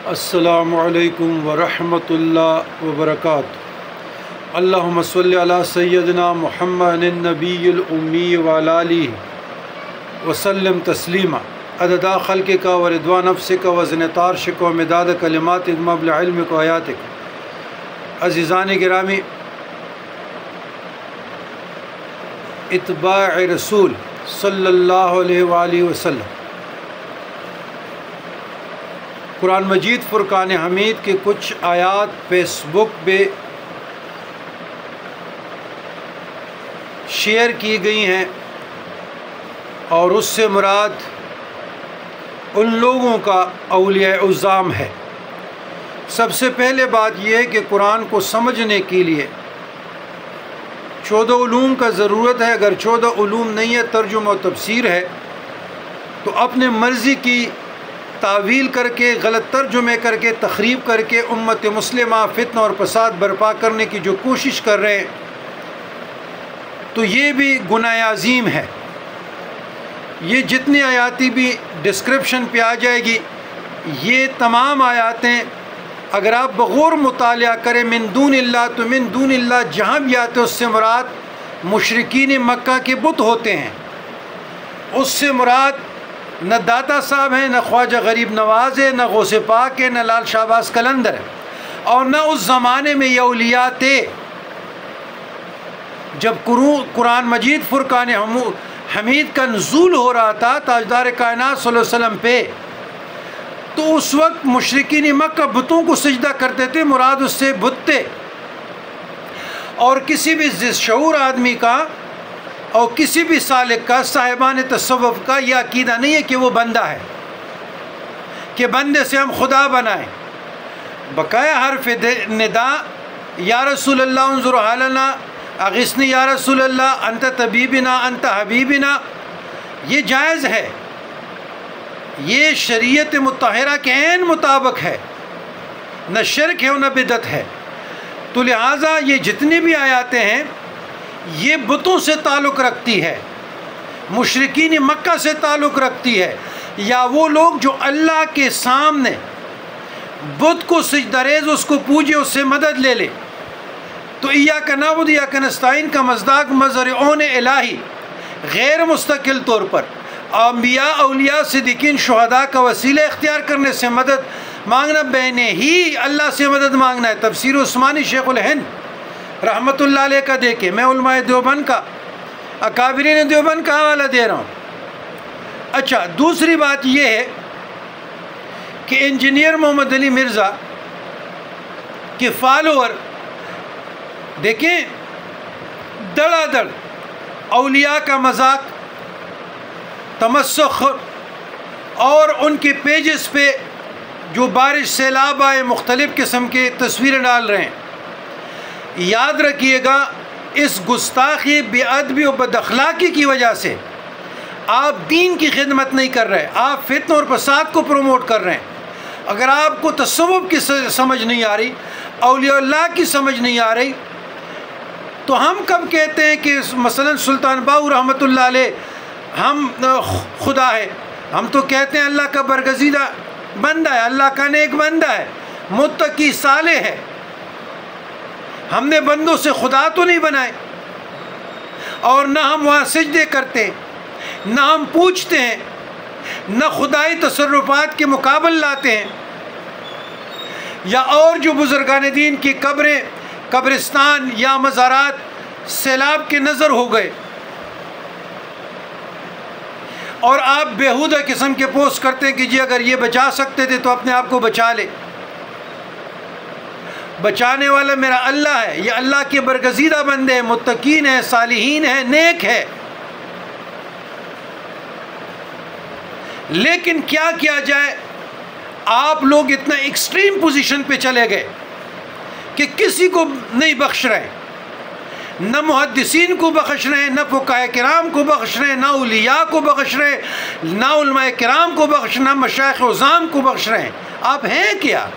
السلام علیکم ورحمۃ اللہ وبرکاتہ۔ اللہم صلی علی سیدنا محمد النبی الامی وعلی آلہ وسلم تسلیما عدد خلق کا ورضوان نفس کا وزن عرش کا ومداد کلمات مبلغ علم کا آیات کا۔ عزیزان گرامی، اتباع رسول صلی اللہ علیہ وآلہ وسلم، قرآن مجید فرقان حمید کے کچھ آیات فیس بک پہ شیئر کی گئی ہیں، اور اس سے مراد ان لوگوں کا اولیاء اعظام ہے۔ سب سے پہلے بات یہ ہے کہ قرآن کو سمجھنے کے لیے 14 علوم کا ضرورت ہے۔ اگر 14 علوم نہیں ہے، ترجمہ و تفسیر ہے، تو اپنے مرضی کی تعویل کر کے، غلط ترجمے کر کے، تخریب کر کے امت مسلمہ فتنہ اور فساد برپا کرنے کی جو کوشش کر رہے ہیں، تو یہ بھی گناہ عظیم ہے۔ یہ جتنی آیاتی بھی ڈسکرپشن پہ آ جائے گی، یہ تمام آیاتیں اگر آپ بغور مطالعہ کریں من دون اللہ، تو من دون اللہ جہاں بھی آتے اس سے مراد مشرکین مکہ کے بت ہوتے ہیں۔ اس سے مراد نہ داتا صاحب ہیں، نہ خواجہ غریب نواز ہے، نہ غوث پاک ہے، نہ لال شہباز قلندر ہے، اور نہ اس زمانے میں یہ اولیاء تھے۔ جب قرآن مجید فرقان حمید کا نزول ہو رہا تھا تاجدار کائنات صلی اللہ علیہ وسلم پہ، تو اس وقت مشرکین مکہ بتوں کو سجدہ کرتے تھے، مراد اس سے بت تھے۔ اور کسی بھی شعور آدمی کا اور کسی بھی سالک کا، صاحبان تصوف کا یہ عقیدہ نہیں ہے کہ وہ بندہ ہے، کہ بندے سے ہم خدا بنائیں۔ بقایا حرف ندا، یا رسول اللہ انظر حالنا، اغثنی یا رسول اللہ، انت طبیبنا انت حبیبنا، یہ جائز ہے، یہ شریعت مطہرہ کے عین مطابق ہے، نہ شرک ہے نہ بدعت ہے۔ تو لہٰذا یہ جتنی بھی آیاتیں ہیں یہ بتوں سے تعلق رکھتی ہے، مشرکین مکہ سے تعلق رکھتی ہے، یا وہ لوگ جو اللہ کے سامنے بت کو سجدہ ریز، اس کو پوجے، اس سے مدد لے لے۔ تو ایاک نعبد ایاک نستعین کا مصداق مظہر اون الہی، غیر مستقل طور پر انبیاء، اولیاء، صدیقین، شہداء کا وسیلہ اختیار کرنے سے مدد مانگنا، بہنے ہی اللہ سے مدد مانگنا ہے۔ تفسیر عثمانی شیخ الہند رحمۃ اللہ علیہ کا دیکھیں، میں علماء دیوبند کا، اکابرین دیوبند کا حوالہ دے رہا ہوں۔ اچھا، دوسری بات یہ ہے کہ انجینئر محمد علی مرزا کے فالوور دیکھیں، دڑا دڑ اولیاء کا مذاق، تمسخ، اور ان کے پیجز پہ جو بارش، سیلاب آئے، مختلف قسم کے تصویریں ڈال رہے ہیں۔ یاد رکھیے گا، اس گستاخی، بے ادبی اور بد اخلاقی کی وجہ سے آپ دین کی خدمت نہیں کر رہے، آپ فتنہ اور فساد کو پروموٹ کر رہے ہیں۔ اگر آپ کو تصوف کی سمجھ نہیں آ رہی، اولیاء اللہ کی سمجھ نہیں آ رہی، تو ہم کب کہتے ہیں کہ مثلا سلطان باہو رحمۃ اللہ علیہ ہم خدا ہے؟ ہم تو کہتے ہیں اللہ کا برگزیدہ بندہ ہے، اللہ کا نیک بندہ ہے، متقی صالح ہے۔ ہم نے بندوں سے خدا تو نہیں بنائے، اور نہ ہم وہاں سجدے کرتے، نہ ہم پوچھتے ہیں، نہ خدائی تصرفات کے مقابل لاتے ہیں، یا اور جو بزرگان دین کی قبریں، قبرستان یا مزارات سیلاب کے نظر ہو گئے، اور آپ بیہودہ قسم کے پوسٹ کرتے ہیں کہ جی اگر یہ بچا سکتے تھے تو اپنے آپ کو بچا لے۔ بچانے والا میرا اللہ ہے، یہ اللہ کے برگزیدہ بندے ہیں، متقین ہیں، صالحین ہیں، نیک ہے۔ لیکن کیا کیا جائے، آپ لوگ اتنا ایکسٹریم پوزیشن پہ چلے گئے کہ کسی کو نہیں بخش رہے، نہ محدثین کو بخش رہے ہیں، نہ فقہاء کرام کو بخش رہے ہیں، نہ اولیاء کو بخش رہے ہیں، نہ علماء کرام کو بخش، نہ مشائخ عظام کو بخش رہے ہیں۔ آپ ہیں کیا؟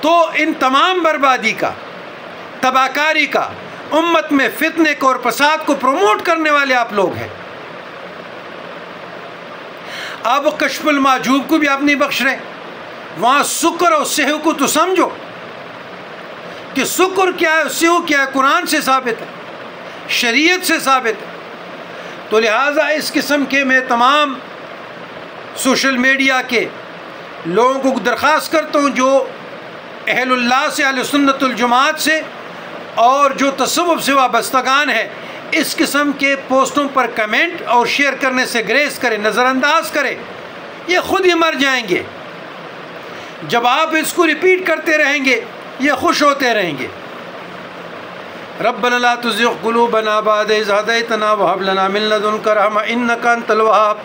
تو ان تمام بربادی کا، تباہ کاری کا، امت میں فتنے کو اور فساد کو پروموٹ کرنے والے آپ لوگ ہیں۔ اب کشف المحجوب کو بھی آپ نہیں بخش رہے. وہاں سکر اور سہو کو تو سمجھو کہ سکر کیا ہے، سہو کیا ہے، قرآن سے ثابت ہے، شریعت سے ثابت ہے. تو لہٰذا اس قسم کے میں تمام سوشل میڈیا کے لوگوں کو درخواست کرتا ہوں جو اہل اللہ سے، اہل سنت الجماعت سے اور جو تصوف سے وابستگان ہے، اس قسم کے پوسٹوں پر کمنٹ اور شیئر کرنے سے گریز کرے، نظر انداز کرے. یہ خود ہی مر جائیں گے. جب آپ اس کو ریپیٹ کرتے رہیں گے یہ خوش ہوتے رہیں گے. ربنا لا تزغ قلوبنا بعد إذ هديتنا وهب لنا من لدنك رحمة إنك أنت الوهاب.